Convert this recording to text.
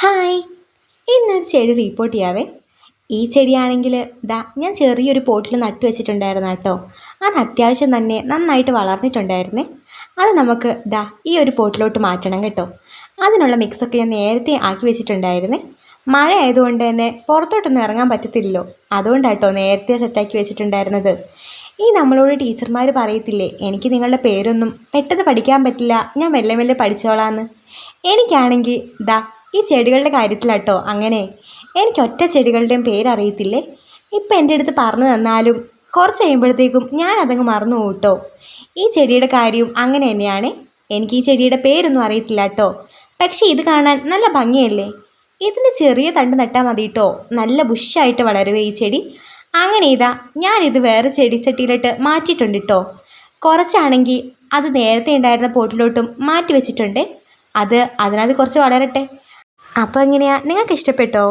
Hi, ഇന്നൊരു ചെടി report ചെയ്യാവേ. ഈ ചെടിയാണെങ്കിൽ ഞാൻ ചെറിയൊരു പോട്ടിൽ നട്ടു വെച്ചിട്ടുണ്ടായിരുന്നു കേട്ടോ. അത് അത്യാവശ്യം തന്നെ നന്നായിട്ട് വളർന്നിട്ടുണ്ടായിരുന്നേ. അത് നമുക്ക് ഈ ഒരു പോട്ടിലോട്ട് മാറ്റണം കേട്ടോ. അതിനുള്ള മിക്സൊക്കെ ഞാൻ നേരത്തെ ആക്കി വെച്ചിട്ടുണ്ടായിരുന്നേ. മഴ ആയതുകൊണ്ട് തന്നെ പുറത്തോട്ടൊന്നും ഇറങ്ങാൻ പറ്റത്തില്ലല്ലോ, അതുകൊണ്ടാട്ടോ നേരത്തെ സെറ്റാക്കി വെച്ചിട്ടുണ്ടായിരുന്നത്. ഈ നമ്മളോട് ടീച്ചർമാർ പറയത്തില്ലേ, എനിക്ക് നിങ്ങളുടെ പേരൊന്നും പെട്ടെന്ന് പഠിക്കാൻ പറ്റില്ല, ഞാൻ മെല്ലെ മെല്ലെ പഠിച്ചോളാന്ന്. എനിക്കാണെങ്കിൽ ഈ ചെടികളുടെ കാര്യത്തിലാട്ടോ അങ്ങനെ. എനിക്ക് ഒറ്റ ചെടികളുടെയും പേരറിയത്തില്ലേ. ഇപ്പം എൻ്റെ അടുത്ത് പറഞ്ഞു തന്നാലും കുറച്ച് കഴിയുമ്പോഴത്തേക്കും ഞാൻ അതങ്ങ് മറന്നു പോകും കേട്ടോ. ഈ ചെടിയുടെ കാര്യവും അങ്ങനെ തന്നെയാണ്. എനിക്ക് ഈ ചെടിയുടെ പേരൊന്നും അറിയത്തില്ല കേട്ടോ. പക്ഷേ ഇത് കാണാൻ നല്ല ഭംഗിയല്ലേ. ഇതിന് ചെറിയ തണ്ട് നട്ടാൽ മതി കേട്ടോ, നല്ല ബുഷായിട്ട് വളരുവേ ഈ ചെടി. അങ്ങനെ ഞാനിത് വേറെ ചെടിച്ചട്ടിയിലോട്ട് മാറ്റിയിട്ടുണ്ട് കേട്ടോ. കുറച്ചാണെങ്കിൽ അത് നേരത്തെ ഉണ്ടായിരുന്ന പോട്ടിലോട്ടും മാറ്റി വെച്ചിട്ടുണ്ട്. അതിനകത്ത് കുറച്ച് വളരട്ടെ. അപ്പോൾ എങ്ങനെയാ, നിങ്ങൾക്ക് ഇഷ്ടപ്പെട്ടോ?